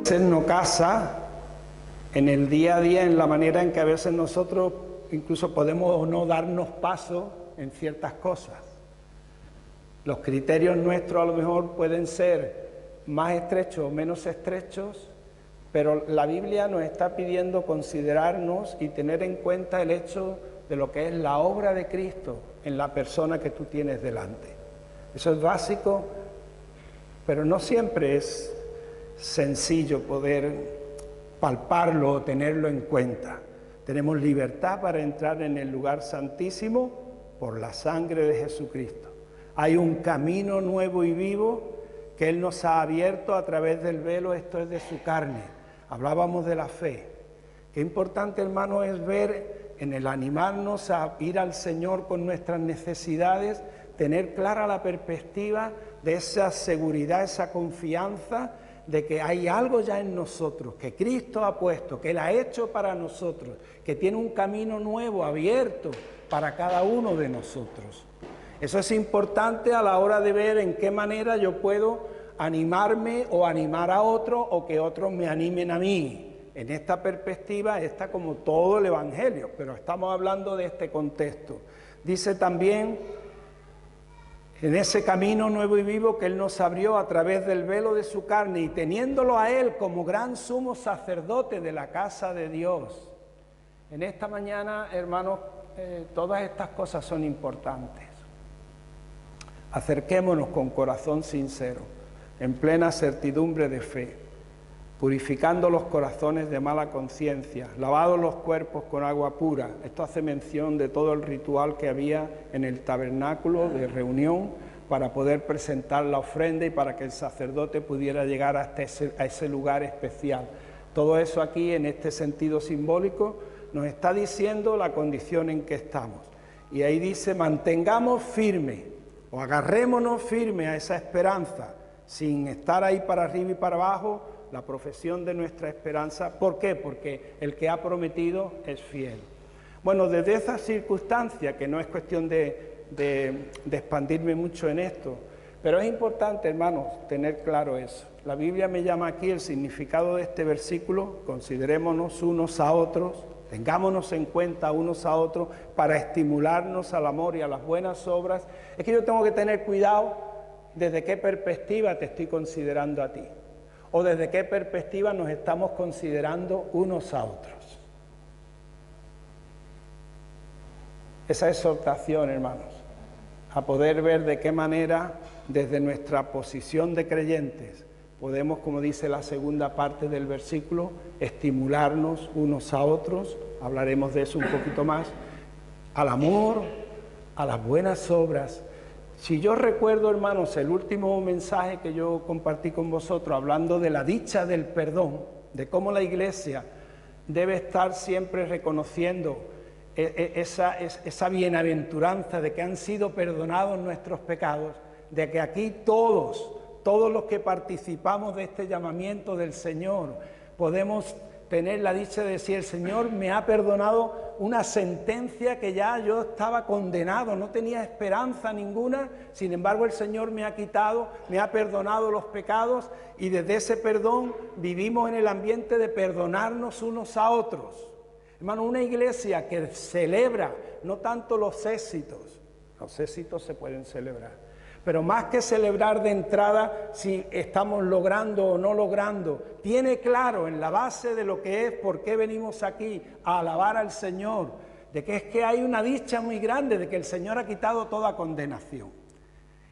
veces no casa en el día a día, en la manera en que a veces nosotros incluso podemos o no darnos paso en ciertas cosas. Los criterios nuestros a lo mejor pueden ser más estrechos o menos estrechos, pero la Biblia nos está pidiendo considerarnos y tener en cuenta el hecho de lo que es la obra de Cristo en la persona que tú tienes delante. Eso es básico, pero no siempre es sencillo poder palparlo o tenerlo en cuenta. Tenemos libertad para entrar en el lugar santísimo por la sangre de Jesucristo. Hay un camino nuevo y vivo que Él nos ha abierto a través del velo, esto es de su carne. Hablábamos de la fe. Qué importante, hermano, es ver en el animarnos a ir al Señor con nuestras necesidades, tener clara la perspectiva de esa seguridad, esa confianza de que hay algo ya en nosotros, que Cristo ha puesto, que Él ha hecho para nosotros, que tiene un camino nuevo, abierto para cada uno de nosotros. Eso es importante a la hora de ver en qué manera yo puedo animarme o animar a otros o que otros me animen a mí. En esta perspectiva está como todo el Evangelio, pero estamos hablando de este contexto. Dice también, en ese camino nuevo y vivo que Él nos abrió a través del velo de su carne y teniéndolo a Él como gran sumo sacerdote de la casa de Dios. En esta mañana, hermanos, todas estas cosas son importantes. Acerquémonos con corazón sincero, en plena certidumbre de fe, purificando los corazones de mala conciencia, lavados los cuerpos con agua pura. Esto hace mención de todo el ritual que había en el tabernáculo de reunión para poder presentar la ofrenda y para que el sacerdote pudiera llegar hasta ese lugar especial. Todo eso aquí, en este sentido simbólico, nos está diciendo la condición en que estamos. Y ahí dice, mantengamos firme o agarrémonos firme a esa esperanza, sin estar ahí para arriba y para abajo, la profesión de nuestra esperanza. ¿Por qué? Porque el que ha prometido es fiel. Bueno, desde esa circunstancia, que no es cuestión de expandirme mucho en esto, pero es importante, hermanos, tener claro eso. La Biblia me llama aquí el significado de este versículo, considerémonos unos a otros, tengámonos en cuenta unos a otros para estimularnos al amor y a las buenas obras. Es que yo tengo que tener cuidado desde qué perspectiva te estoy considerando a ti, o desde qué perspectiva nos estamos considerando unos a otros. Esa exhortación, hermanos, a poder ver de qué manera, desde nuestra posición de creyentes, podemos, como dice la segunda parte del versículo, estimularnos unos a otros, hablaremos de eso un poquito más, al amor, a las buenas obras. Si yo recuerdo, hermanos, el último mensaje que yo compartí con vosotros, hablando de la dicha del perdón, de cómo la Iglesia debe estar siempre reconociendo esa bienaventuranza de que han sido perdonados nuestros pecados, de que aquí todos los que participamos de este llamamiento del Señor, podemos tener la dicha de decir, el Señor me ha perdonado una sentencia que ya yo estaba condenado, no tenía esperanza ninguna, sin embargo el Señor me ha quitado, me ha perdonado los pecados y desde ese perdón vivimos en el ambiente de perdonarnos unos a otros. Hermano, una iglesia que celebra no tanto los éxitos se pueden celebrar, pero más que celebrar de entrada si estamos logrando o no logrando, tiene claro en la base de lo que es, por qué venimos aquí a alabar al Señor, de que es que hay una dicha muy grande de que el Señor ha quitado toda condenación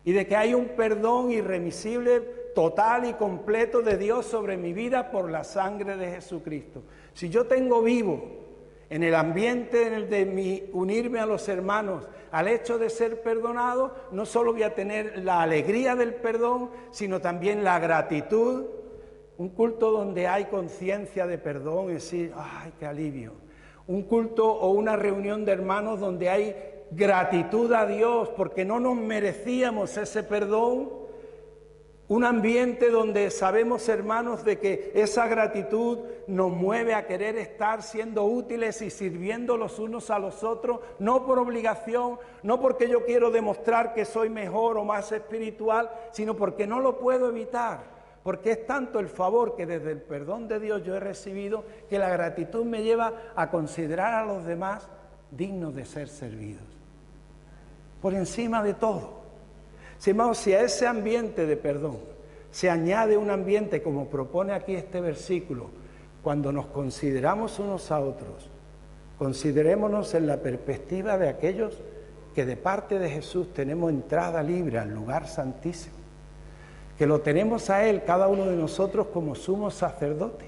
y de que hay un perdón irremisible, total y completo de Dios sobre mi vida por la sangre de Jesucristo. Si yo tengo vivo en el ambiente en el de unirme a los hermanos, al hecho de ser perdonado, no solo voy a tener la alegría del perdón, sino también la gratitud. Un culto donde hay conciencia de perdón, es decir, ¡ay, qué alivio! Un culto o una reunión de hermanos donde hay gratitud a Dios porque no nos merecíamos ese perdón. Un ambiente donde sabemos, hermanos, de que esa gratitud nos mueve a querer estar siendo útiles y sirviendo los unos a los otros, no por obligación, no porque yo quiero demostrar que soy mejor o más espiritual, sino porque no lo puedo evitar, porque es tanto el favor que desde el perdón de Dios yo he recibido, que la gratitud me lleva a considerar a los demás dignos de ser servidos. Por encima de todo. Si, hermanos, si a ese ambiente de perdón se añade un ambiente, como propone aquí este versículo, cuando nos consideramos unos a otros, considerémonos en la perspectiva de aquellos que de parte de Jesús tenemos entrada libre al lugar santísimo, que lo tenemos a Él, cada uno de nosotros, como sumo sacerdote,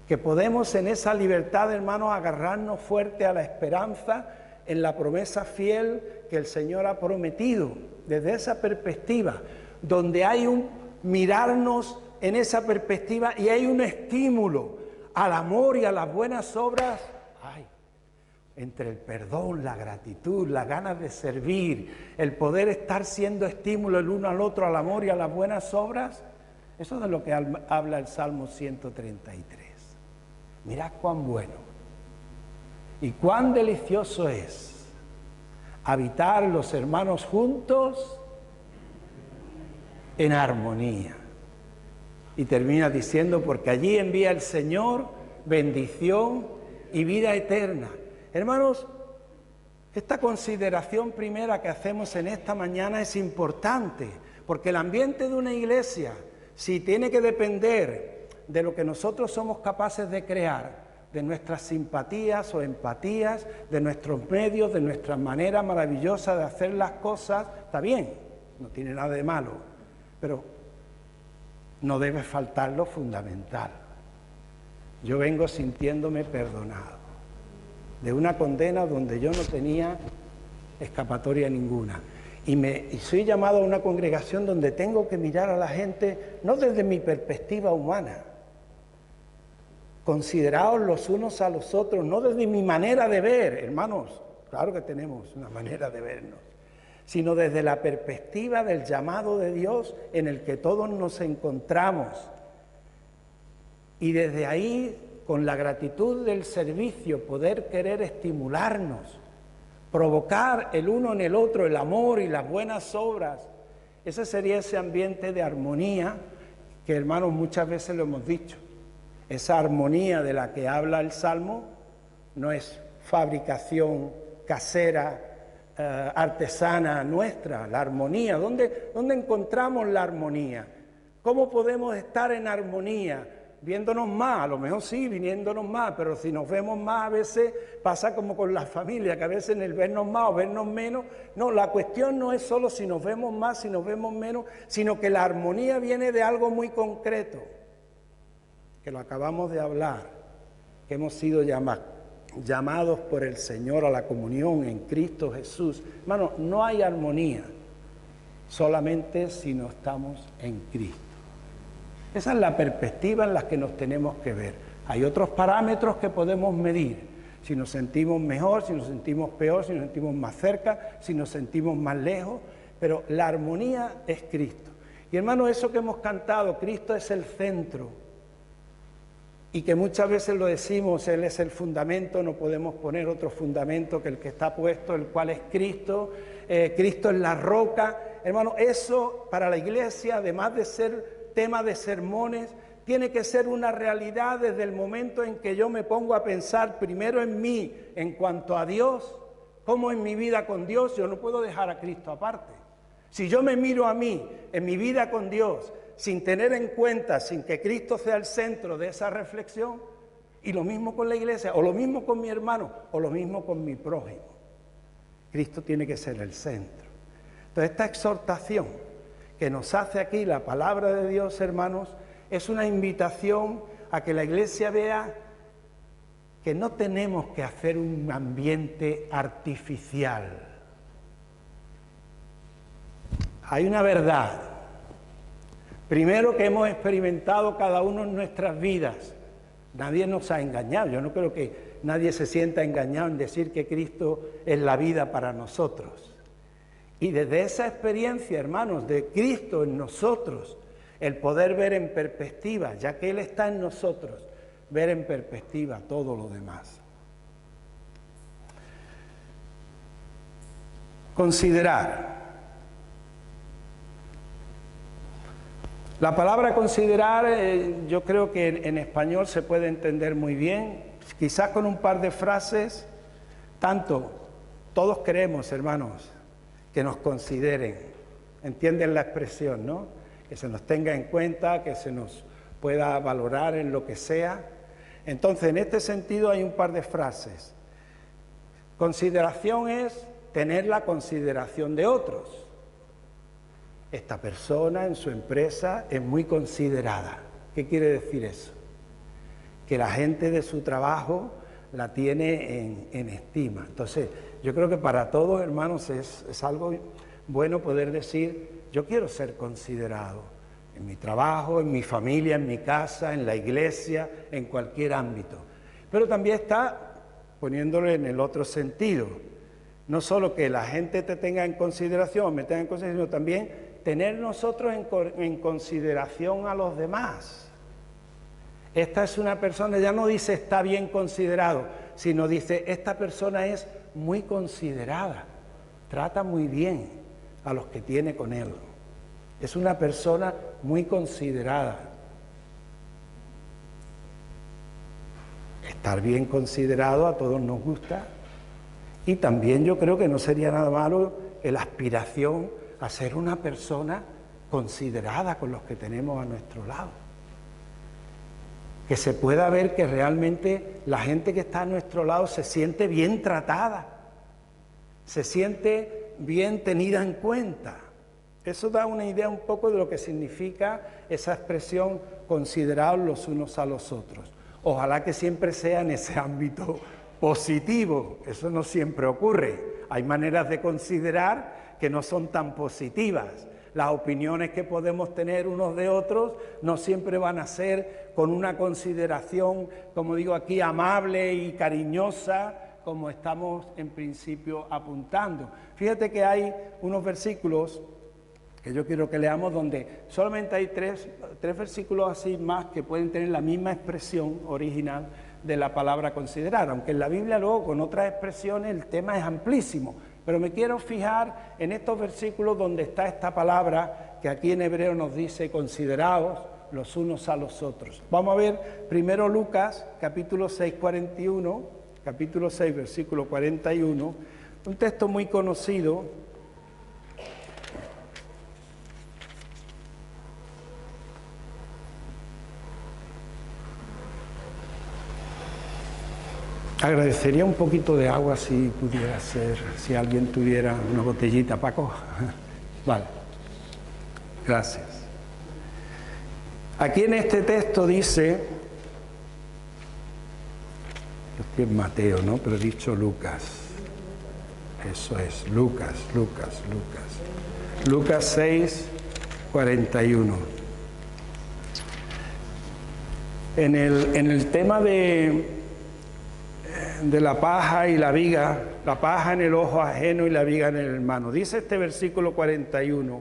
que podemos en esa libertad, hermanos, agarrarnos fuerte a la esperanza, en la promesa fiel que el Señor ha prometido, desde esa perspectiva, donde hay un mirarnos en esa perspectiva y hay un estímulo al amor y a las buenas obras. Entre el perdón, la gratitud, las ganas de servir, el poder estar siendo estímulo el uno al otro, al amor y a las buenas obras, eso es de lo que habla el Salmo 133. Mirad cuán bueno y cuán delicioso es habitar los hermanos juntos en armonía. Y termina diciendo, porque allí envía el Señor bendición y vida eterna. Hermanos, esta consideración primera que hacemos en esta mañana es importante, porque el ambiente de una iglesia, si tiene que depender de lo que nosotros somos capaces de crear, de nuestras simpatías o empatías, de nuestros medios, de nuestra manera maravillosa de hacer las cosas, está bien, no tiene nada de malo, pero no debe faltar lo fundamental. Yo vengo sintiéndome perdonado de una condena donde yo no tenía escapatoria ninguna. Y soy llamado a una congregación donde tengo que mirar a la gente no desde mi perspectiva humana, considerados los unos a los otros, no desde mi manera de ver, hermanos, claro que tenemos una manera de vernos, sino desde la perspectiva del llamado de Dios en el que todos nos encontramos. Y desde ahí, con la gratitud del servicio, poder querer estimularnos, provocar el uno en el otro el amor y las buenas obras. Ese sería ese ambiente de armonía que, hermanos, muchas veces lo hemos dicho. Esa armonía de la que habla el Salmo no es fabricación casera, artesana nuestra. La armonía, ¿dónde encontramos la armonía? ¿Cómo podemos estar en armonía? Viéndonos más, a lo mejor sí, viniéndonos más, pero si nos vemos más a veces pasa como con la familia, que a veces en el vernos más o vernos menos, no, la cuestión no es solo si nos vemos más, si nos vemos menos, sino que la armonía viene de algo muy concreto, que lo acabamos de hablar, que hemos sido llamados por el Señor a la comunión en Cristo Jesús. Hermano, no hay armonía solamente si no estamos en Cristo. Esa es la perspectiva en la que nos tenemos que ver. Hay otros parámetros que podemos medir. Si nos sentimos mejor, si nos sentimos peor, si nos sentimos más cerca, si nos sentimos más lejos. Pero la armonía es Cristo. Y hermano, eso que hemos cantado, Cristo es el centro. Y que muchas veces lo decimos, Él es el fundamento, no podemos poner otro fundamento que el que está puesto, el cual es Cristo. Cristo es la roca. Hermano, eso para la iglesia, además de ser tema de sermones, tiene que ser una realidad desde el momento en que yo me pongo a pensar primero en mí, en cuanto a Dios, como en mi vida con Dios. Yo no puedo dejar a Cristo aparte. Si yo me miro a mí, en mi vida con Dios, sin tener en cuenta, sin que Cristo sea el centro de esa reflexión, y lo mismo con la iglesia, o lo mismo con mi hermano, o lo mismo con mi prójimo. Cristo tiene que ser el centro. Entonces, esta exhortación que nos hace aquí la palabra de Dios, hermanos, es una invitación a que la iglesia vea que no tenemos que hacer un ambiente artificial. Hay una verdad, primero, que hemos experimentado cada uno en nuestras vidas. Nadie nos ha engañado. Yo no creo que nadie se sienta engañado en decir que Cristo es la vida para nosotros. Y desde esa experiencia, hermanos, de Cristo en nosotros, el poder ver en perspectiva, ya que Él está en nosotros, ver en perspectiva todo lo demás. Considerar. La palabra considerar, yo creo que en español se puede entender muy bien, quizás con un par de frases, tanto, todos queremos, hermanos, que nos consideren, entienden la expresión, ¿no? Que se nos tenga en cuenta, que se nos pueda valorar en lo que sea. Entonces, en este sentido hay un par de frases. Consideración es tener la consideración de otros. Esta persona en su empresa es muy considerada. ¿Qué quiere decir eso? Que la gente de su trabajo la tiene en estima. Entonces, yo creo que para todos, hermanos, es algo bueno poder decir, yo quiero ser considerado en mi trabajo, en mi familia, en mi casa, en la iglesia, en cualquier ámbito. Pero también está poniéndolo en el otro sentido. No solo que la gente te tenga en consideración, me tenga en consideración, sino también tener nosotros en consideración a los demás. Esta es una persona, ya no dice está bien considerado, sino dice esta persona es muy considerada, trata muy bien a los que tiene con él. Es una persona muy considerada. Estar bien considerado a todos nos gusta, y también yo creo que no sería nada malo la aspiración a ser una persona considerada con los que tenemos a nuestro lado. Que se pueda ver que realmente la gente que está a nuestro lado se siente bien tratada, se siente bien tenida en cuenta. Eso da una idea un poco de lo que significa esa expresión considerados los unos a los otros. Ojalá que siempre sea en ese ámbito positivo, eso no siempre ocurre. Hay maneras de considerar que no son tan positivas. Las opiniones que podemos tener unos de otros no siempre van a ser con una consideración, como digo aquí, amable y cariñosa, como estamos en principio apuntando. Fíjate que hay unos versículos que yo quiero que leamos donde solamente hay tres versículos así más que pueden tener la misma expresión original de la palabra considerar, aunque en la Biblia luego con otras expresiones el tema es amplísimo, pero me quiero fijar en estos versículos donde está esta palabra que aquí en hebreo nos dice consideraos los unos a los otros. Vamos a ver primero Lucas capítulo 6, 41, capítulo 6 versículo 41, un texto muy conocido. Agradecería un poquito de agua si pudiera ser, si alguien tuviera una botellita, Paco. Vale, gracias. Aquí en este texto dice, estoy en Mateo, ¿no? Pero he dicho Lucas. Eso es, Lucas. Lucas 6, 41. En el tema de la paja y la viga, la paja en el ojo ajeno y la viga en el hermano. Dice este versículo 41,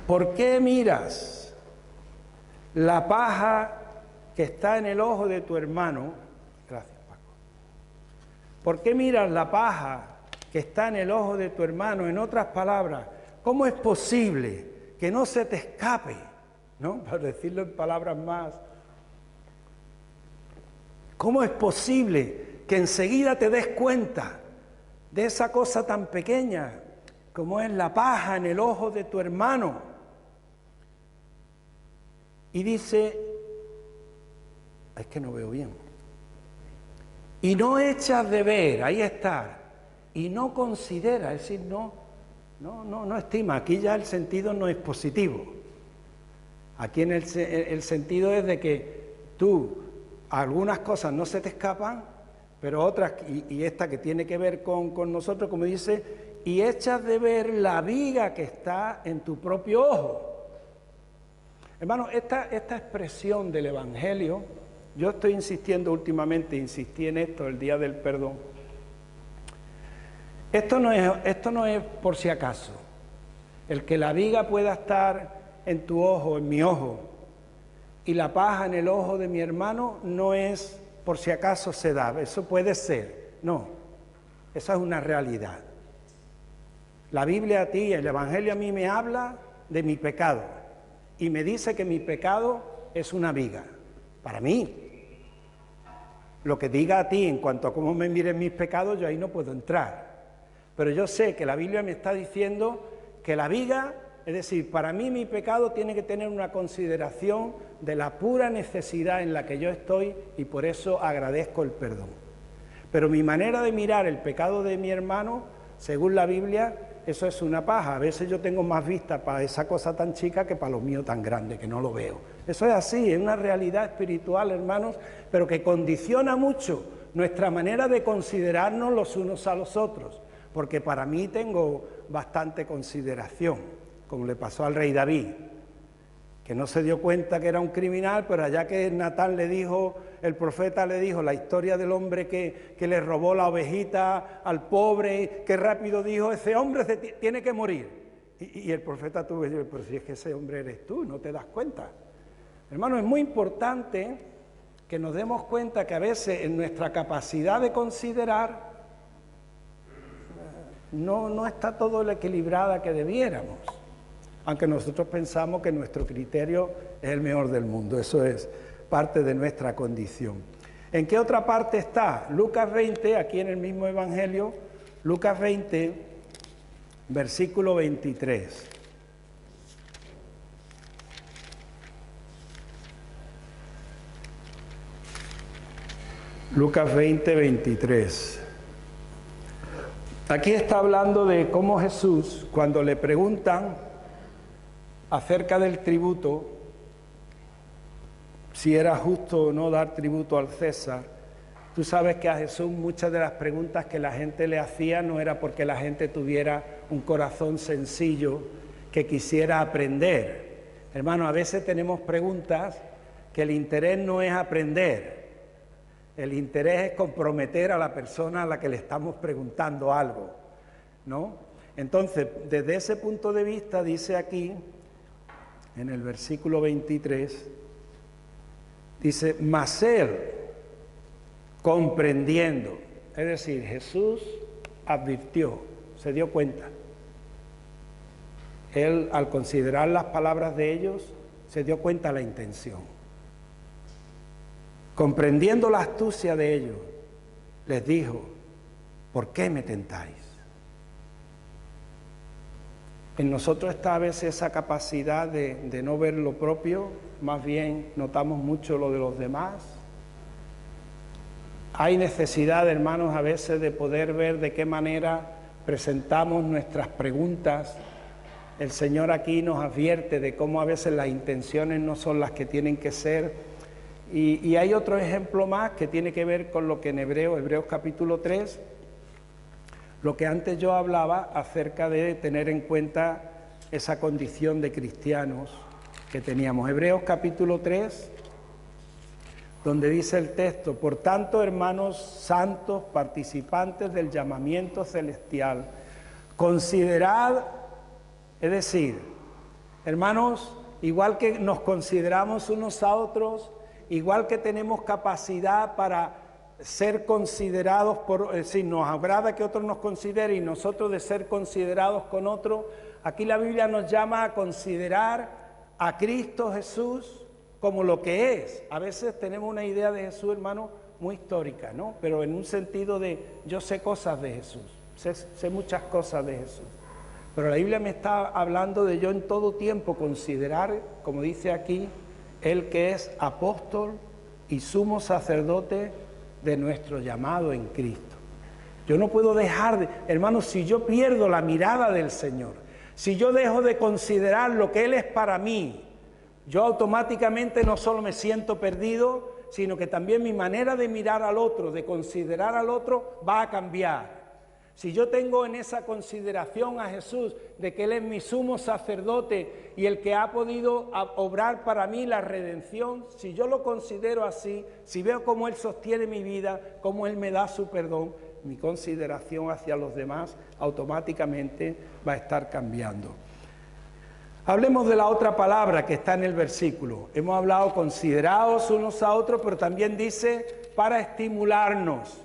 ¿por qué miras la paja que está en el ojo de tu hermano? Gracias, Paco. ¿Por qué miras la paja que está en el ojo de tu hermano? En otras palabras, ¿cómo es posible que no se te escape? ¿No? Para decirlo en palabras más. ¿Cómo es posible que enseguida te des cuenta de esa cosa tan pequeña como es la paja en el ojo de tu hermano? Y dice, es que no veo bien. Y no echas de ver, ahí está, y no considera, es decir, no estima. Aquí ya el sentido no es positivo. Aquí en el sentido es de que tú, algunas cosas no se te escapan, pero otras, y esta que tiene que ver con nosotros, como dice, y echas de ver la viga que está en tu propio ojo. Hermano, esta expresión del Evangelio, yo estoy insistiendo últimamente, insistí en esto el día del perdón. Esto no es por si acaso. El que la viga pueda estar en tu ojo, en mi ojo, y la paja en el ojo de mi hermano no es por si acaso se da, eso puede ser, no, esa es una realidad. La Biblia a ti, el Evangelio a mí me habla de mi pecado, y me dice que mi pecado es una viga. Para mí. Lo que diga a ti en cuanto a cómo me miren mis pecados, yo ahí no puedo entrar. Pero yo sé que la Biblia me está diciendo que la viga, es decir, para mí mi pecado tiene que tener una consideración de la pura necesidad en la que yo estoy y por eso agradezco el perdón. Pero mi manera de mirar el pecado de mi hermano, según la Biblia, eso es una paja. A veces yo tengo más vista para esa cosa tan chica que para lo mío tan grande, que no lo veo. Eso es así, es una realidad espiritual, hermanos, pero que condiciona mucho nuestra manera de considerarnos los unos a los otros. Porque para mí tengo bastante consideración, como le pasó al rey David, que no se dio cuenta que era un criminal, pero allá que Natán le dijo, el profeta le dijo la historia del hombre que le robó la ovejita al pobre, que rápido dijo, ese hombre tiene que morir. Y el profeta tuvo que decir, pero si es que ese hombre eres tú, no te das cuenta. Hermano, es muy importante que nos demos cuenta que a veces en nuestra capacidad de considerar no está todo lo equilibrada que debiéramos, aunque nosotros pensamos que nuestro criterio es el mejor del mundo, eso es parte de nuestra condición. ¿En qué otra parte está? Lucas 20, aquí en el mismo Evangelio, Lucas 20, versículo 23. Lucas 20, 23. Aquí está hablando de cómo Jesús, cuando le preguntan acerca del tributo, si era justo o no dar tributo al César, tú sabes que a Jesús muchas de las preguntas que la gente le hacía no era porque la gente tuviera un corazón sencillo que quisiera aprender. Hermano, a veces tenemos preguntas que el interés no es aprender. El interés es comprometer a la persona a la que le estamos preguntando algo, ¿no? Entonces, desde ese punto de vista, dice aquí, en el versículo 23, dice, mas él, comprendiendo, es decir, Jesús advirtió, se dio cuenta. Él, al considerar las palabras de ellos, se dio cuenta de la intención. Comprendiendo la astucia de ellos, les dijo, ¿por qué me tentáis? En nosotros está a veces esa capacidad de no ver lo propio, más bien notamos mucho lo de los demás. Hay necesidad, hermanos, a veces de poder ver de qué manera presentamos nuestras preguntas. El Señor aquí nos advierte de cómo a veces las intenciones no son las que tienen que ser. Y hay otro ejemplo más que tiene que ver con lo que en Hebreos capítulo 3, lo que antes yo hablaba acerca de tener en cuenta esa condición de cristianos que teníamos. Hebreos capítulo 3, donde dice el texto, por tanto, hermanos santos, participantes del llamamiento celestial, considerad, es decir, hermanos, igual que nos consideramos unos a otros, igual que tenemos capacidad para ser considerados por, es decir, nos agrada que otros nos consideren y nosotros de ser considerados con otros, aquí la Biblia nos llama a considerar a Cristo Jesús como lo que es. A veces tenemos una idea de Jesús, hermano, muy histórica, ¿no? Pero en un sentido de, yo sé cosas de Jesús, sé muchas cosas de Jesús. Pero la Biblia me está hablando de yo en todo tiempo considerar, como dice aquí, Él que es apóstol y sumo sacerdote de nuestro llamado en Cristo. Yo no puedo dejar de, hermanos, si yo pierdo la mirada del Señor, si yo dejo de considerar lo que Él es para mí, yo automáticamente no solo me siento perdido, sino que también mi manera de mirar al otro, de considerar al otro, va a cambiar. Si yo tengo en esa consideración a Jesús de que Él es mi sumo sacerdote y el que ha podido obrar para mí la redención, si yo lo considero así, si veo cómo Él sostiene mi vida, cómo Él me da su perdón, mi consideración hacia los demás automáticamente va a estar cambiando. Hablemos de la otra palabra que está en el versículo. Hemos hablado considerados unos a otros, pero también dice para estimularnos.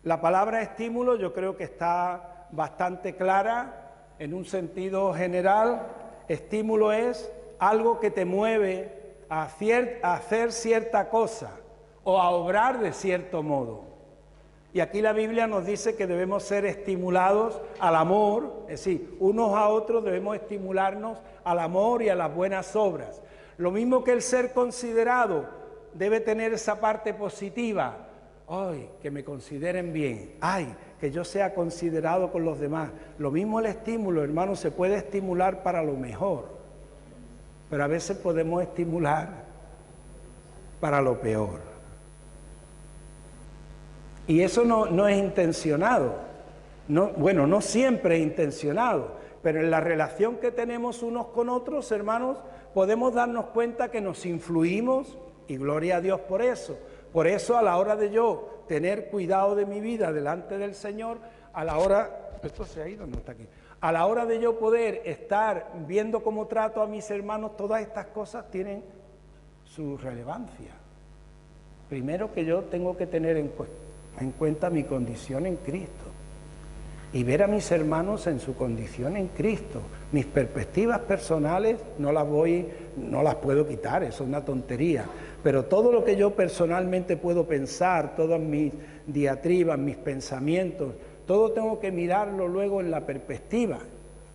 La palabra estímulo yo creo que está bastante clara en un sentido general. Estímulo es algo que te mueve a hacer cierta cosa o a obrar de cierto modo. Y aquí la Biblia nos dice que debemos ser estimulados al amor, es decir, unos a otros debemos estimularnos al amor y a las buenas obras. Lo mismo que el ser considerado debe tener esa parte positiva. ¡Ay, que me consideren bien! ¡Ay, que yo sea considerado con los demás! Lo mismo el estímulo, hermano, se puede estimular para lo mejor, pero a veces podemos estimular para lo peor. Y eso no es intencionado, no siempre es intencionado, pero en la relación que tenemos unos con otros, hermanos, podemos darnos cuenta que nos influimos, y gloria a Dios por eso. Por eso, a la hora de yo tener cuidado de mi vida delante del Señor, a la hora... ¿Esto se ha ido? No está aquí. A la hora de yo poder estar viendo cómo trato a mis hermanos, todas estas cosas tienen su relevancia. Primero que yo tengo que tener en cuenta mi condición en Cristo y ver a mis hermanos en su condición en Cristo. Mis perspectivas personales no las puedo quitar, eso es una tontería, pero todo lo que yo personalmente puedo pensar, todas mis diatribas, mis pensamientos, todo tengo que mirarlo luego en la perspectiva,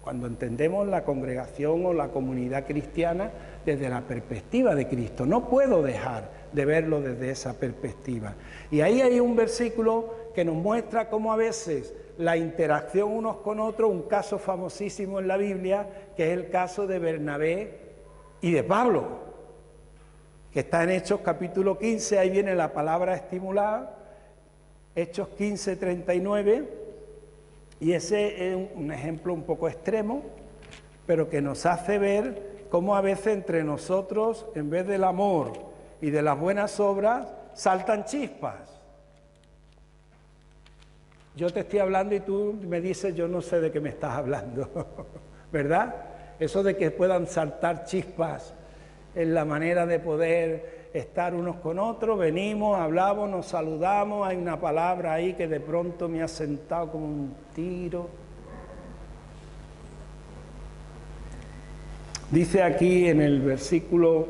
cuando entendemos la congregación o la comunidad cristiana desde la perspectiva de Cristo. No puedo dejar de verlo desde esa perspectiva. Y ahí hay un versículo que nos muestra cómo a veces la interacción unos con otros, un caso famosísimo en la Biblia, que es el caso de Bernabé y de Pablo, que está en Hechos capítulo 15, ahí viene la palabra estimular, Hechos 15, 39, y ese es un ejemplo un poco extremo, pero que nos hace ver cómo a veces entre nosotros, en vez del amor y de las buenas obras, saltan chispas. Yo te estoy hablando y tú me dices, yo no sé de qué me estás hablando, ¿verdad? Eso de que puedan saltar chispas en la manera de poder estar unos con otros, venimos, hablamos, nos saludamos, hay una palabra ahí que de pronto me ha sentado como un tiro. Dice aquí en el versículo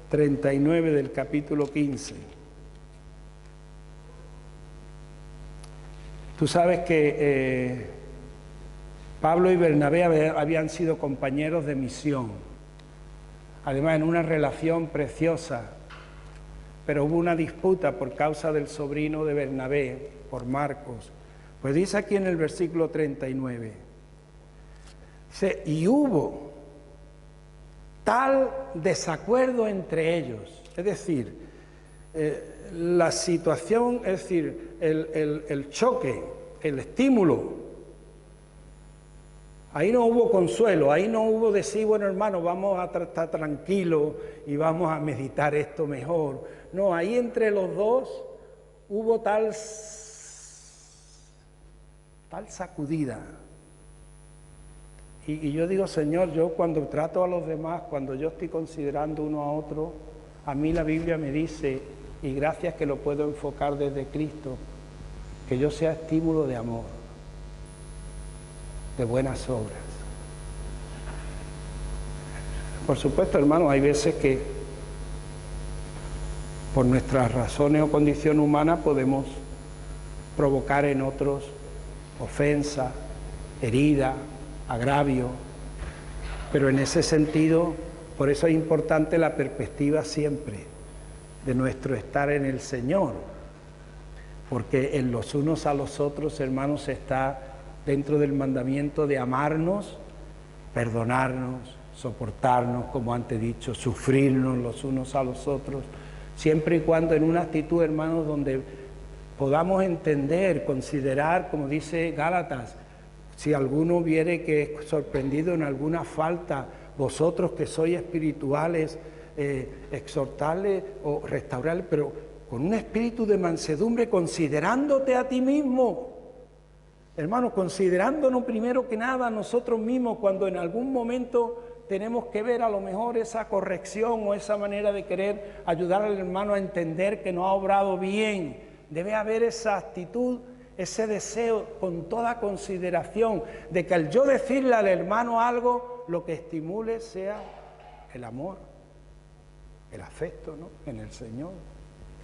39 del capítulo 15. Tú sabes que Pablo y Bernabé habían sido compañeros de misión, además en una relación preciosa, pero hubo una disputa por causa del sobrino de Bernabé, por Marcos. Pues dice aquí en el versículo 39, dice, y hubo tal desacuerdo entre ellos, es decir, la situación, es decir, el choque, el estímulo, ahí no hubo consuelo, ahí no hubo decir, bueno hermano, vamos a estar tranquilos y vamos a meditar esto mejor. No, ahí entre los dos hubo tal sacudida. Y yo digo, Señor, yo cuando trato a los demás, cuando yo estoy considerando uno a otro, a mí la Biblia me dice, y gracias que lo puedo enfocar desde Cristo, que yo sea estímulo de amor, de buenas obras. Por supuesto, hermanos, hay veces que por nuestras razones o condición humana podemos provocar en otros ofensa, herida, agravio, pero en ese sentido, por eso es importante la perspectiva siempre de nuestro estar en el Señor, porque en los unos a los otros, hermanos, está dentro del mandamiento de amarnos, perdonarnos, soportarnos, como antes he dicho, sufrirnos los unos a los otros, siempre y cuando en una actitud, hermanos, donde podamos entender, considerar, como dice Gálatas, si alguno viere que es sorprendido en alguna falta, vosotros que sois espirituales, exhortarle o restaurarle, pero con un espíritu de mansedumbre, considerándote a ti mismo. Hermanos, considerándonos primero que nada a nosotros mismos, cuando en algún momento tenemos que ver a lo mejor esa corrección o esa manera de querer ayudar al hermano a entender que no ha obrado bien. Debe haber esa actitud, ese deseo con toda consideración de que al yo decirle al hermano algo, lo que estimule sea el amor, el afecto, ¿no?, en el Señor,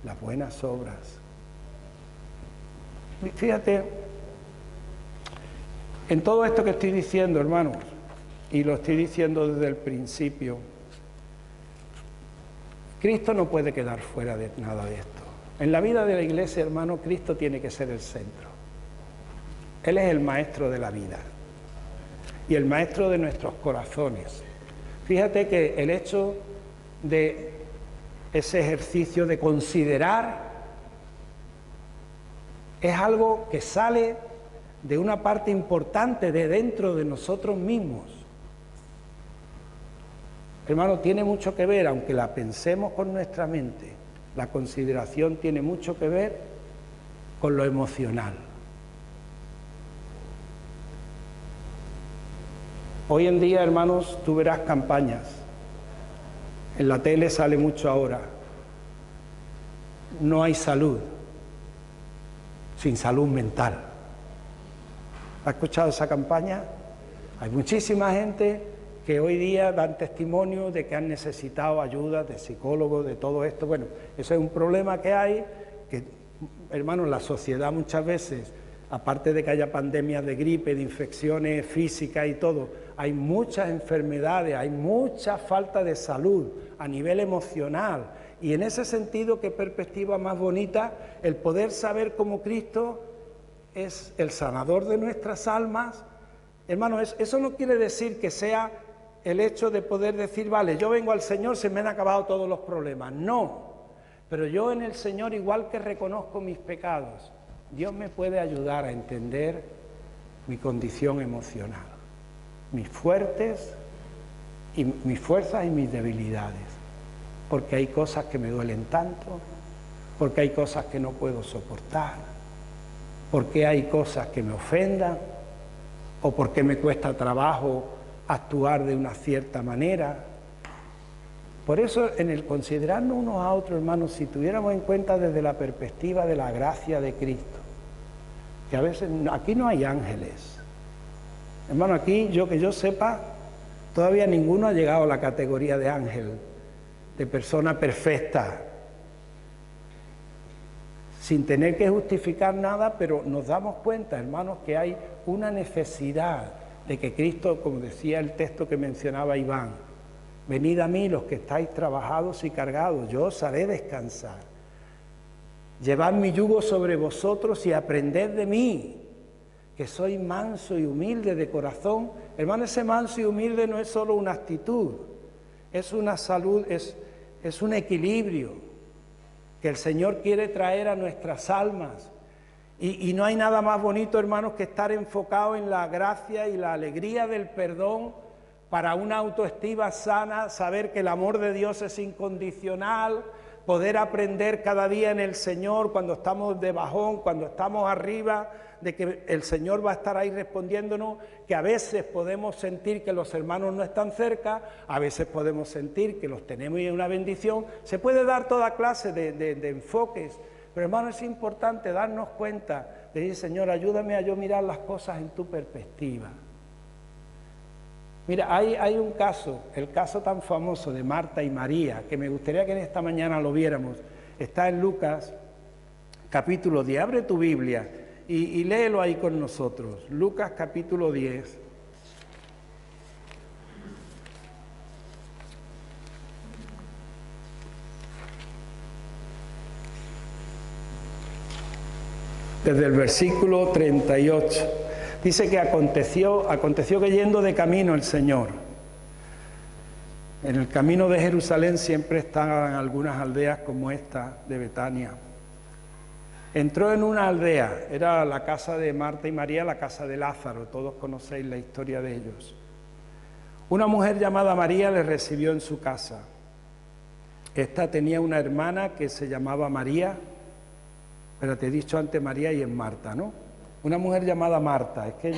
las buenas obras. Fíjate, en todo esto que estoy diciendo, hermanos, y lo estoy diciendo desde el principio, Cristo no puede quedar fuera de nada de esto. En la vida de la Iglesia, hermano, Cristo tiene que ser el centro. Él es el maestro de la vida y el maestro de nuestros corazones. Fíjate que el hecho de ese ejercicio de considerar es algo que sale de una parte importante de dentro de nosotros mismos. Hermano, tiene mucho que ver, aunque la pensemos con nuestra mente, la consideración tiene mucho que ver con lo emocional. Hoy en día, hermanos, tú verás campañas. En la tele sale mucho ahora. No hay salud sin salud mental. ¿Has escuchado esa campaña? Hay muchísima gente que hoy día dan testimonio de que han necesitado ayuda de psicólogos, de todo esto. Bueno, eso es un problema que hay, que, hermanos, la sociedad muchas veces, aparte de que haya pandemias de gripe, de infecciones físicas y todo, hay muchas enfermedades, hay mucha falta de salud a nivel emocional. Y en ese sentido, qué perspectiva más bonita el poder saber cómo Cristo es el sanador de nuestras almas. Hermanos, eso no quiere decir que sea el hecho de poder decir, vale, yo vengo al Señor, se me han acabado todos los problemas. No, pero yo en el Señor, igual que reconozco mis pecados, Dios me puede ayudar a entender mi condición emocional, mis fuertes y mis fuerzas y mis debilidades, porque hay cosas que me duelen tanto, porque hay cosas que no puedo soportar, porque hay cosas que me ofendan, o porque me cuesta trabajo actuar de una cierta manera. Por eso, en el considerarnos unos a otros, hermanos, si tuviéramos en cuenta desde la perspectiva de la gracia de Cristo, que a veces aquí no hay ángeles. Hermano, aquí, que yo sepa, todavía ninguno ha llegado a la categoría de ángel, de persona perfecta, sin tener que justificar nada, pero nos damos cuenta, hermanos, que hay una necesidad de que Cristo, como decía el texto que mencionaba Iván, venid a mí los que estáis trabajados y cargados, yo os haré descansar. Llevad mi yugo sobre vosotros y aprended de mí, que soy manso y humilde de corazón. Hermano, ese manso y humilde no es solo una actitud, es una salud, es un equilibrio que el Señor quiere traer a nuestras almas. Y no hay nada más bonito, hermanos, que estar enfocado en la gracia y la alegría del perdón para una autoestima sana, saber que el amor de Dios es incondicional, poder aprender cada día en el Señor cuando estamos de bajón, cuando estamos arriba, de que el Señor va a estar ahí respondiéndonos, que a veces podemos sentir que los hermanos no están cerca, a veces podemos sentir que los tenemos y es una bendición. Se puede dar toda clase de enfoques, pero hermano, es importante darnos cuenta de decir, Señor, ayúdame a yo mirar las cosas en tu perspectiva. Mira, hay un caso, el caso tan famoso de Marta y María, que me gustaría que en esta mañana lo viéramos. Está en Lucas, capítulo 10. Abre tu Biblia y léelo ahí con nosotros. Lucas, capítulo 10. Desde el versículo 38. Dice que aconteció que yendo de camino el Señor, en el camino de Jerusalén siempre estaban algunas aldeas como esta de Betania. Entró en una aldea, era la casa de Marta y María, la casa de Lázaro, todos conocéis la historia de ellos. Una mujer llamada María le recibió en su casa. Esta tenía una hermana que se llamaba María, pero te he dicho antes María y en Marta, ¿no? Una mujer llamada Marta. Es que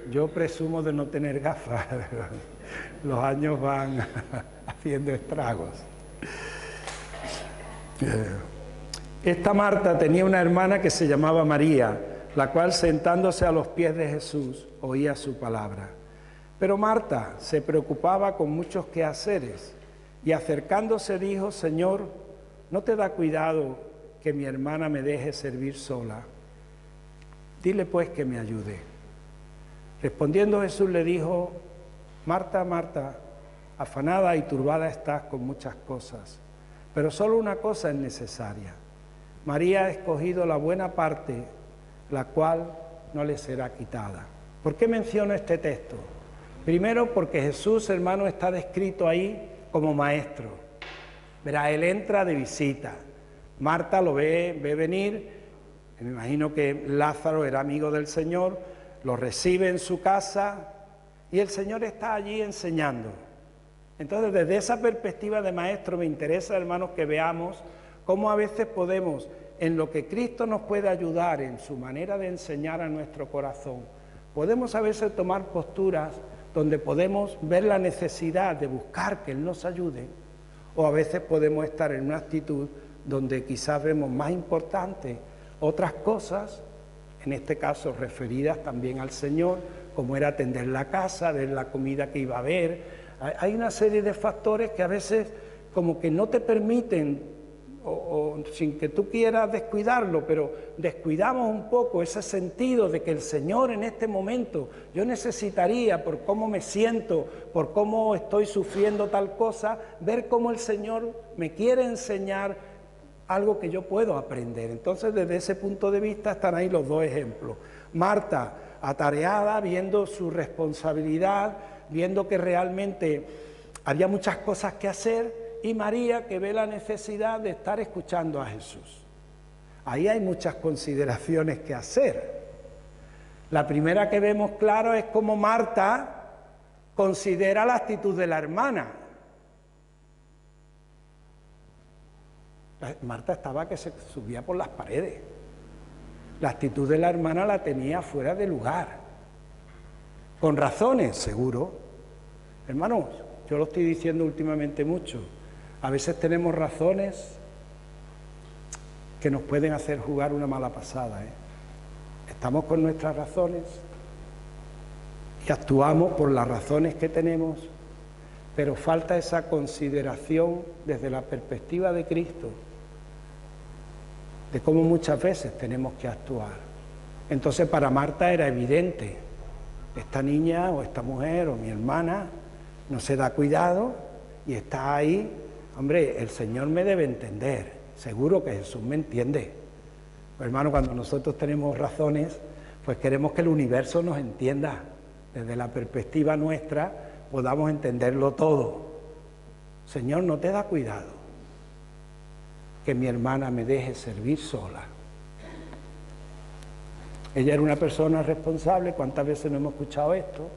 yo presumo de no tener gafas. Los años van haciendo estragos. Esta Marta tenía una hermana que se llamaba María, la cual sentándose a los pies de Jesús oía su palabra. Pero Marta se preocupaba con muchos quehaceres y acercándose dijo: Señor, ¿no te da cuidado que mi hermana me deje servir sola? Dile pues que me ayude. Respondiendo Jesús le dijo: Marta, Marta, afanada y turbada estás con muchas cosas, pero solo una cosa es necesaria. María ha escogido la buena parte, la cual no le será quitada. ¿Por qué menciono este texto? Primero porque Jesús, hermano, está descrito ahí como maestro. Verá, él entra de visita. Marta lo ve venir. Me imagino que Lázaro era amigo del Señor, lo recibe en su casa y el Señor está allí enseñando. Entonces, desde esa perspectiva de maestro, me interesa, hermanos, que veamos cómo a veces podemos, en lo que Cristo nos puede ayudar, en su manera de enseñar a nuestro corazón, podemos a veces tomar posturas donde podemos ver la necesidad de buscar que Él nos ayude, o a veces podemos estar en una actitud donde quizás vemos más importante otras cosas, en este caso referidas también al Señor, como era atender la casa, ver la comida que iba a haber. Hay una serie de factores que a veces como que no te permiten, o sin que tú quieras descuidarlo, pero descuidamos un poco ese sentido de que el Señor en este momento, yo necesitaría, por cómo me siento, por cómo estoy sufriendo tal cosa, ver cómo el Señor me quiere enseñar algo que yo puedo aprender. Entonces, desde ese punto de vista están ahí los dos ejemplos. Marta, atareada, viendo su responsabilidad, viendo que realmente había muchas cosas que hacer, y María, que ve la necesidad de estar escuchando a Jesús. Ahí hay muchas consideraciones que hacer. La primera que vemos claro es cómo Marta considera la actitud de la hermana. Marta estaba que se subía por las paredes. La actitud de la hermana la tenía fuera de lugar. Con razones, seguro. Hermanos, yo lo estoy diciendo últimamente mucho. A veces tenemos razones que nos pueden hacer jugar una mala pasada, Estamos con nuestras razones y actuamos por las razones que tenemos, pero falta esa consideración desde la perspectiva de Cristo, de cómo muchas veces tenemos que actuar. Entonces para Marta era evidente, esta niña o esta mujer o mi hermana no se da cuidado y está ahí. Hombre, el Señor me debe entender, seguro que Jesús me entiende. Pues, hermano, cuando nosotros tenemos razones, pues queremos que el universo nos entienda. Desde la perspectiva nuestra podamos entenderlo todo. Señor, ¿no te da cuidado que mi hermana me deje servir sola? Ella era una persona responsable. ¿Cuántas veces no hemos escuchado esto?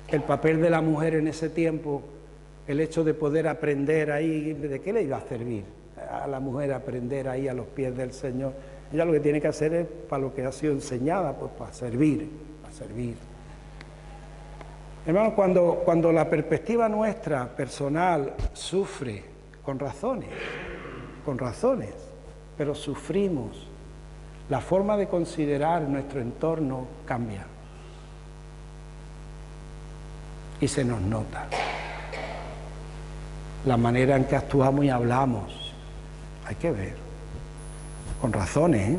El papel de la mujer en ese tiempo, el hecho de poder aprender ahí, ¿de qué le iba a servir a la mujer aprender ahí a los pies del Señor? Ella lo que tiene que hacer es para lo que ha sido enseñada, pues para servir, Hermanos, cuando la perspectiva nuestra personal sufre, con razones, pero sufrimos, la forma de considerar nuestro entorno cambia y se nos nota. La manera en que actuamos y hablamos, hay que ver, con razones,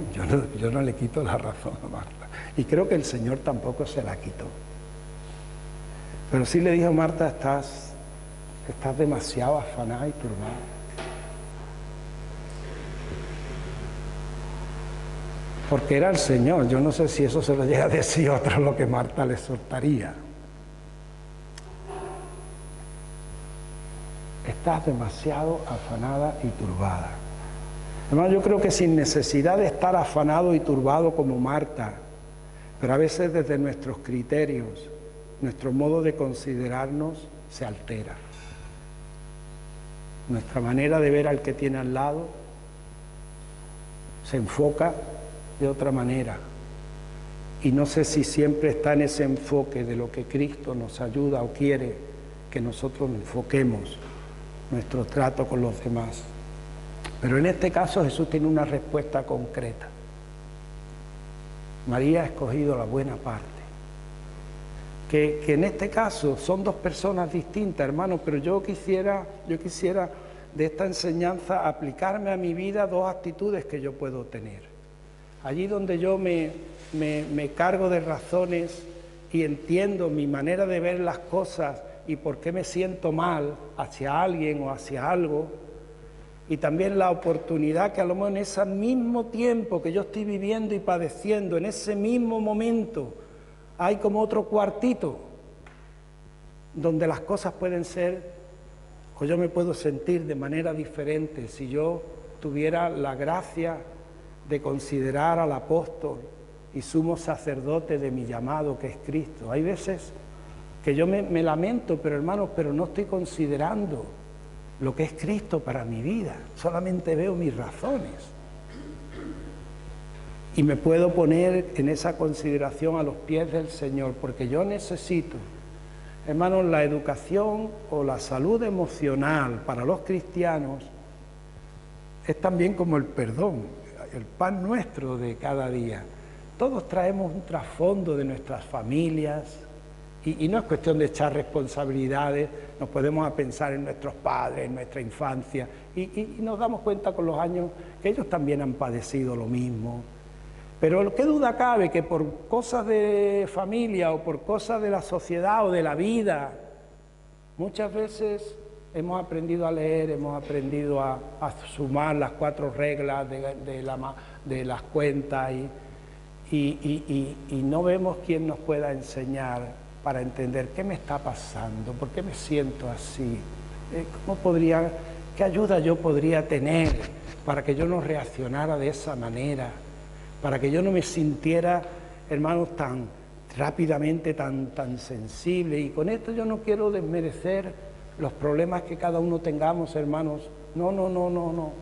yo no le quito la razón a Marta, y creo que el Señor tampoco se la quitó. Pero sí le dijo: Marta, estás demasiado afanada y turbada. Porque era el Señor, yo no sé si eso se lo llega a decir otro lo que Marta le soltaría. Estás demasiado afanada y turbada. Hermano, yo creo que sin necesidad de estar afanado y turbado como Marta, pero a veces desde nuestros criterios, nuestro modo de considerarnos se altera. Nuestra manera de ver al que tiene al lado se enfoca de otra manera. Y no sé si siempre está en ese enfoque de lo que Cristo nos ayuda o quiere que nosotros enfoquemos nuestro trato con los demás. Pero en este caso Jesús tiene una respuesta concreta. María ha escogido la buena parte. que en este caso son dos personas distintas, hermanos, pero yo quisiera de esta enseñanza aplicarme a mi vida dos actitudes que yo puedo tener. Allí donde yo me cargo de razones y entiendo mi manera de ver las cosas y por qué me siento mal hacia alguien o hacia algo, y también la oportunidad que a lo mejor en ese mismo tiempo que yo estoy viviendo y padeciendo, en ese mismo momento, hay como otro cuartito donde las cosas pueden ser, o yo me puedo sentir de manera diferente si yo tuviera la gracia de considerar al apóstol y sumo sacerdote de mi llamado, que es Cristo. Hay veces que yo me lamento, pero hermanos, pero no estoy considerando lo que es Cristo para mi vida, solamente veo mis razones. Y me puedo poner en esa consideración a los pies del Señor, porque yo necesito, hermanos, la educación o la salud emocional para los cristianos es también como el perdón, el pan nuestro de cada día. Todos traemos un trasfondo de nuestras familias y no es cuestión de echar responsabilidades, nos podemos pensar en nuestros padres, en nuestra infancia y nos damos cuenta con los años que ellos también han padecido lo mismo. Pero qué duda cabe que por cosas de familia o por cosas de la sociedad o de la vida, muchas veces hemos aprendido a leer, hemos aprendido a sumar las 4 reglas de las cuentas y no vemos quién nos pueda enseñar para entender qué me está pasando, por qué me siento así, qué ayuda yo podría tener para que yo no reaccionara de esa manera, para que yo no me sintiera, hermanos, tan rápidamente, tan sensible. Y con esto yo no quiero desmerecer los problemas que cada uno tengamos, hermanos. No.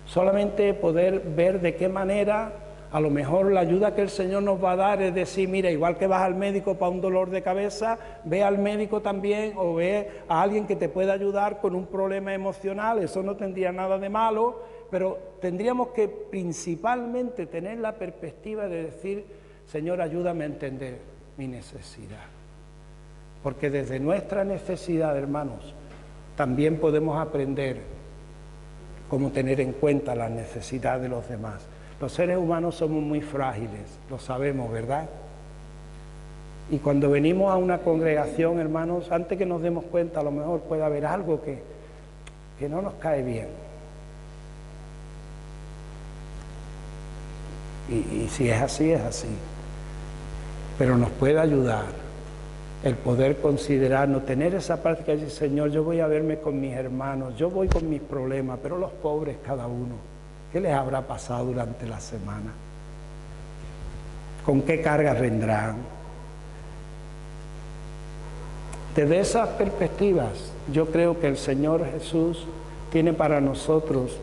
Solamente poder ver de qué manera, a lo mejor la ayuda que el Señor nos va a dar es decir, mira, igual que vas al médico para un dolor de cabeza, ve al médico también o ve a alguien que te pueda ayudar con un problema emocional. Eso no tendría nada de malo. Pero tendríamos que principalmente tener la perspectiva de decir, Señor, ayúdame a entender mi necesidad. Porque desde nuestra necesidad, hermanos, también podemos aprender cómo tener en cuenta la necesidad de los demás. Los seres humanos somos muy frágiles, lo sabemos, ¿verdad? Y cuando venimos a una congregación, hermanos, antes que nos demos cuenta, a lo mejor puede haber algo que no nos cae bien. Y si es así, es así. Pero nos puede ayudar el poder considerar, no tener esa parte que dice, Señor, yo voy a verme con mis hermanos, yo voy con mis problemas, pero los pobres cada uno, ¿qué les habrá pasado durante la semana? ¿Con qué cargas vendrán? Desde esas perspectivas, yo creo que el Señor Jesús tiene para nosotros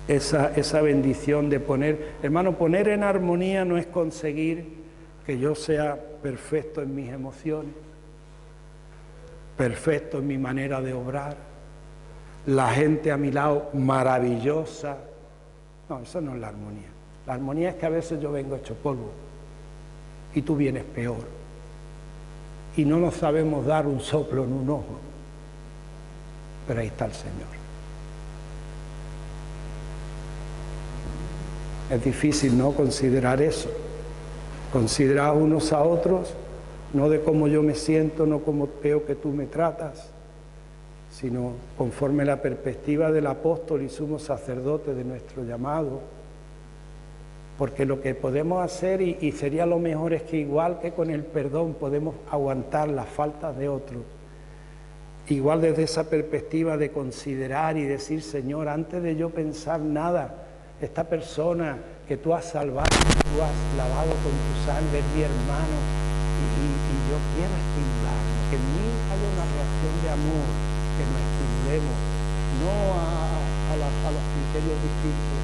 esa bendición de poner, hermano, poner en armonía no es conseguir que yo sea perfecto en mis emociones, perfecto en mi manera de obrar, la gente a mi lado maravillosa. No, eso no es la armonía. La armonía es que a veces yo vengo hecho polvo y tú vienes peor y no nos sabemos dar un soplo en un ojo, pero ahí está el Señor. Es difícil no considerar eso, considerar unos a otros, no de cómo yo me siento, no como veo que tú me tratas, sino conforme la perspectiva del apóstol y sumo sacerdote de nuestro llamado, porque lo que podemos hacer, y sería lo mejor, es que igual que con el perdón podemos aguantar las faltas de otros, igual desde esa perspectiva de considerar y decir, Señor, antes de yo pensar nada, esta persona que tú has salvado, tú has lavado con tu sangre, es mi hermano, y yo quiero estimularme, que en mí haya una reacción de amor, que nos estimulemos, no a los criterios distintos,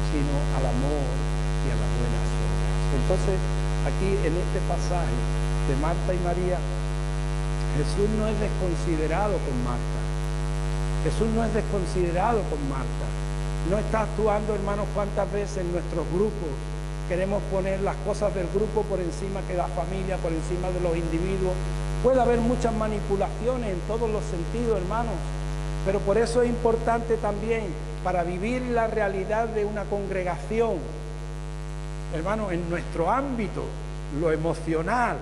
sino al amor y a las buenas obras. Entonces, aquí en este pasaje de Marta y María, Jesús no es desconsiderado con Marta. Jesús no es desconsiderado con Marta. No está actuando, hermanos, cuántas veces en nuestros grupos queremos poner las cosas del grupo por encima que la familia, por encima de los individuos. Puede haber muchas manipulaciones en todos los sentidos, hermanos, pero por eso es importante también, para vivir la realidad de una congregación, hermanos, en nuestro ámbito, lo emocional,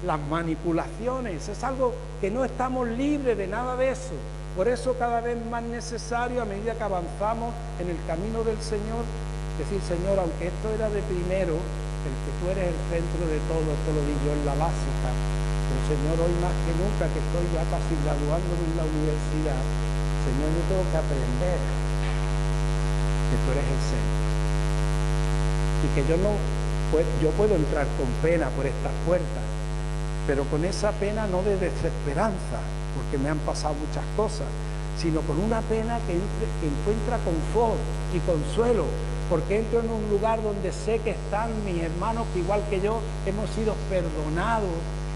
las manipulaciones, es algo que no estamos libres de nada de eso. Por eso cada vez más necesario, a medida que avanzamos en el camino del Señor, decir, Señor, aunque esto era de primero, el que tú eres el centro de todo, esto lo digo en la básica, pero Señor, hoy más que nunca que estoy ya casi graduándome en la universidad, Señor, yo tengo que aprender que tú eres el centro. Y que yo puedo entrar con pena por estas puertas, pero con esa pena no de desesperanza, porque me han pasado muchas cosas, sino con una pena que encuentra confort y consuelo, porque entro en un lugar donde sé que están mis hermanos que igual que yo hemos sido perdonados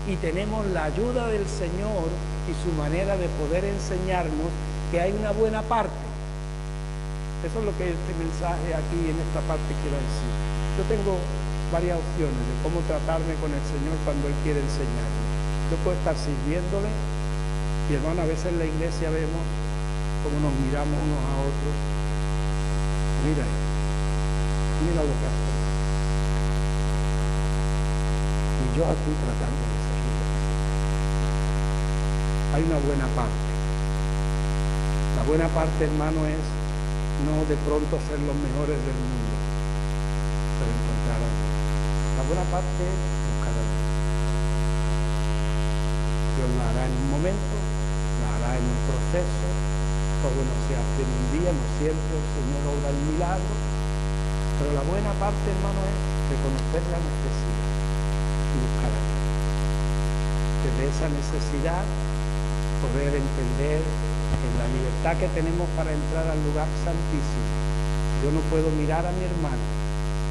y tenemos la ayuda del Señor y su manera de poder enseñarnos que hay una buena parte. Eso es lo que este mensaje aquí en esta parte quiero decir. Yo tengo varias opciones de cómo tratarme con el Señor cuando Él quiere enseñarme. Yo puedo estar sirviéndole y, hermano, a veces en la iglesia vemos cómo nos miramos unos a otros. Mira lo que hace. Y yo aquí tratando de servir. Hay una buena parte. La buena parte, hermano, es no de pronto ser los mejores del mundo, pero encontrar a Dios. La buena parte es buscar a Dios. Dios la hará en un momento, la hará en un proceso, todo no se hace en un día, no siempre el Señor obra el milagro, pero la buena parte, hermano, es reconocer la necesidad y buscar a Dios. Desde esa necesidad poder entender en la libertad que tenemos para entrar al lugar santísimo. Yo no puedo mirar a mi hermano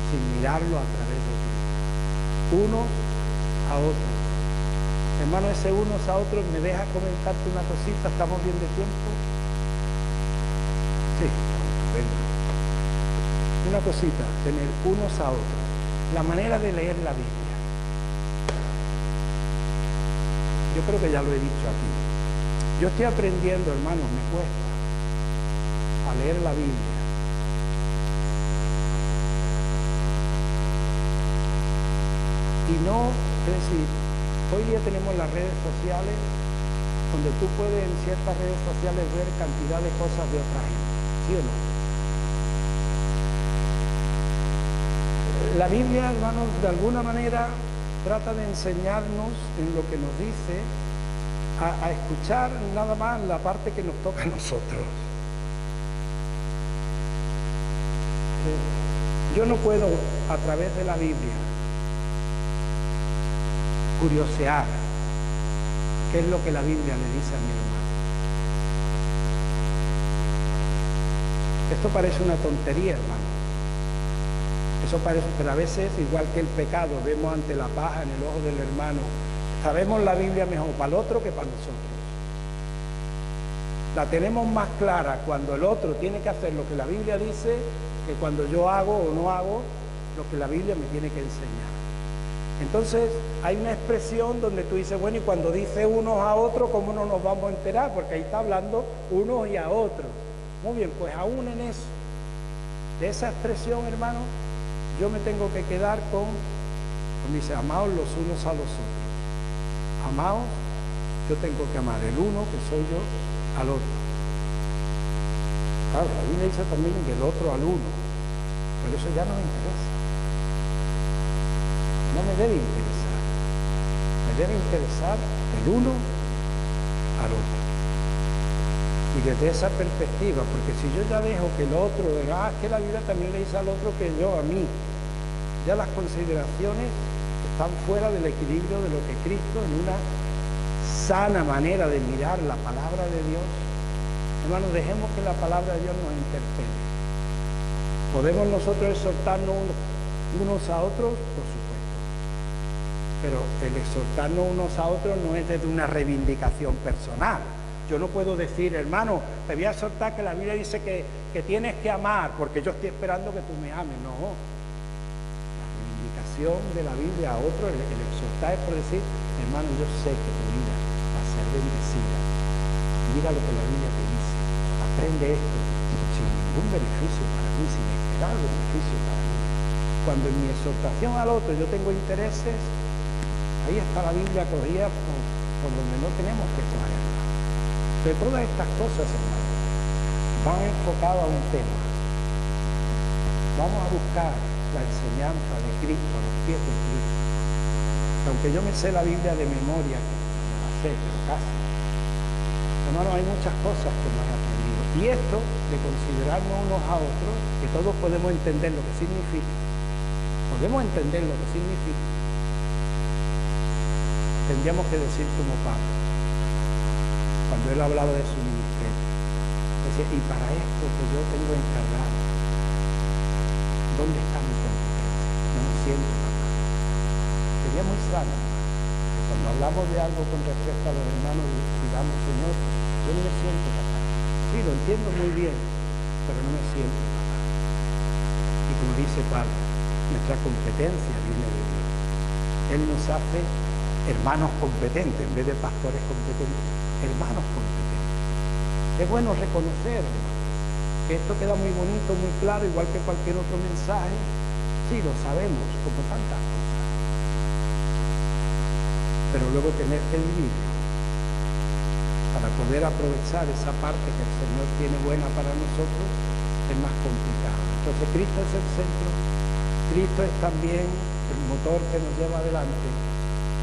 sin mirarlo a través de Dios. Unos a otros. Hermano, ese unos a otros, ¿me deja comentarte una cosita? ¿Estamos bien de tiempo? Sí, venga. Una cosita, tener unos a otros. La manera de leer la Biblia. Yo creo que ya lo he dicho aquí. Yo estoy aprendiendo, hermanos, me cuesta, a leer la Biblia. Y no, es decir, hoy día tenemos las redes sociales, donde tú puedes en ciertas redes sociales ver cantidad de cosas de otra gente, ¿sí o no? La Biblia, hermanos, de alguna manera trata de enseñarnos en lo que nos dice a escuchar nada más la parte que nos toca a nosotros. Yo no puedo, a través de la Biblia, curiosear qué es lo que la Biblia le dice a mi hermano. Esto parece una tontería, hermano. Eso parece, pero a veces, igual que el pecado, vemos ante la paja en el ojo del hermano. Sabemos la Biblia mejor para el otro que para nosotros. La tenemos más clara cuando el otro tiene que hacer lo que la Biblia dice que cuando yo hago o no hago lo que la Biblia me tiene que enseñar. Entonces hay una expresión donde tú dices, bueno, y cuando dice unos a otros, ¿cómo no nos vamos a enterar? Porque ahí está hablando unos y a otros. Muy bien, pues aún en eso, de esa expresión, hermano, yo me tengo que quedar con dice, amaos los unos a los otros. Amaos, yo tengo que amar el uno, que soy yo, al otro. Claro, la Biblia dice también el otro al uno, pero eso ya no me interesa. No me debe interesar. Me debe interesar el uno al otro. Y desde esa perspectiva, porque si yo ya dejo que el otro, es que la Biblia también le dice al otro que yo a mí, ya las consideraciones están fuera del equilibrio de lo que Cristo, en una sana manera de mirar la palabra de Dios. Hermanos, dejemos que la palabra de Dios nos interpele. ¿Podemos nosotros exhortarnos unos a otros? Por supuesto. Pero el exhortarnos unos a otros no es desde una reivindicación personal. Yo no puedo decir, hermano, te voy a exhortar que la Biblia dice que tienes que amar, porque yo estoy esperando que tú me ames. No. La exhortación de la Biblia a otro, el exhortar es por decir, hermano, yo sé que tu vida va a ser bendecida. Mira lo que la Biblia te dice. Aprende esto sin ningún beneficio para mí, sin esperar beneficio para mí. Cuando en mi exhortación al otro yo tengo intereses, ahí está la Biblia corrida por donde no tenemos que cogerla. De todas estas cosas, hermano, van enfocadas a un tema. Vamos a buscar la enseñanza de Cristo a los pies de Cristo. Aunque yo me sé la Biblia de memoria, me la sé, pero casi. Hermano, hay muchas cosas que no he aprendido. Y esto de considerarnos unos a otros, que todos podemos entender lo que significa, podemos entender lo que significa, tendríamos que decir como Pablo, cuando él hablaba de su ministerio, decía, y para esto que yo tengo encargado, ¿dónde está mi competencia? No me siento capaz. Sería muy sano que cuando hablamos de algo con respecto a los hermanos, digamos, Señor, yo no me siento capaz. Sí, lo entiendo muy bien, pero no me siento capaz. Y como dice Pablo, nuestra competencia viene de Dios. Él nos hace hermanos competentes, en vez de pastores competentes, hermanos competentes. Es bueno reconocer, hermano, que esto queda muy bonito, muy claro, igual que cualquier otro mensaje. Sí, lo sabemos, como tantas cosas. Pero luego tener que vivirlo para poder aprovechar esa parte que el Señor tiene buena para nosotros es más complicado. Entonces Cristo es el centro, Cristo es también el motor que nos lleva adelante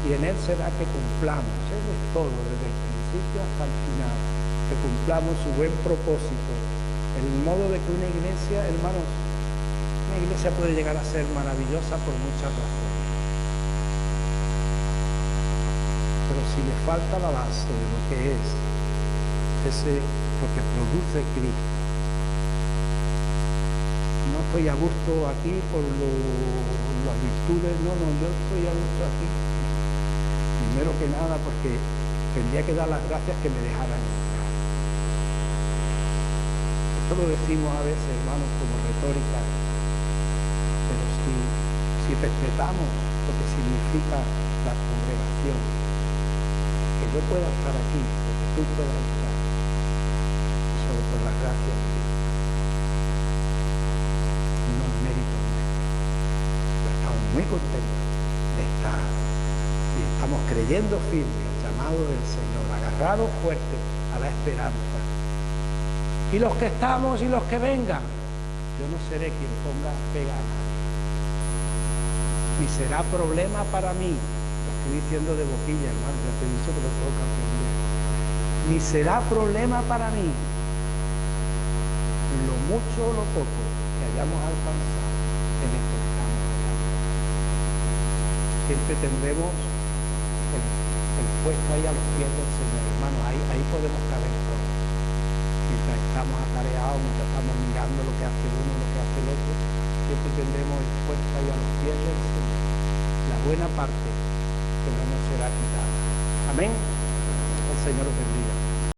y en Él será que cumplamos, Él es todo, desde el principio hasta el final, que cumplamos su buen propósito. El modo de que una iglesia, hermanos, una iglesia puede llegar a ser maravillosa por muchas razones. Pero si le falta la base de lo que es lo que produce Cristo. No estoy a gusto aquí por las virtudes, no, yo estoy a gusto aquí. Primero que nada porque tendría que dar las gracias que me dejaran entrar. Esto lo decimos a veces, hermanos, como retórica, pero si respetamos lo que significa la congregación, que yo pueda estar aquí, que tú puedas estar, solo por las gracias de Dios, no es mérito mío, pero estamos muy contentos de estar y estamos creyendo firme el llamado del Señor, agarrados fuerte a la esperanza. Y los que estamos y los que vengan, yo no seré quien ponga pega a nadie. Ni será problema para mí, lo estoy diciendo de boquilla, hermano, ya te he dicho que lo tengo que aprender. Ni será problema para mí lo mucho o lo poco que hayamos alcanzado en esto que estamos hablando. Siempre tendremos el puesto ahí a los pies del Señor, hermano, ahí podemos caber todos. Mientras estamos atareados, mientras estamos mirando lo que hace uno, lo que hace el otro, siempre tendremos el puesto ahí a los pies del Señor. La buena parte que no nos será quitada. Amén. El Señor os bendiga.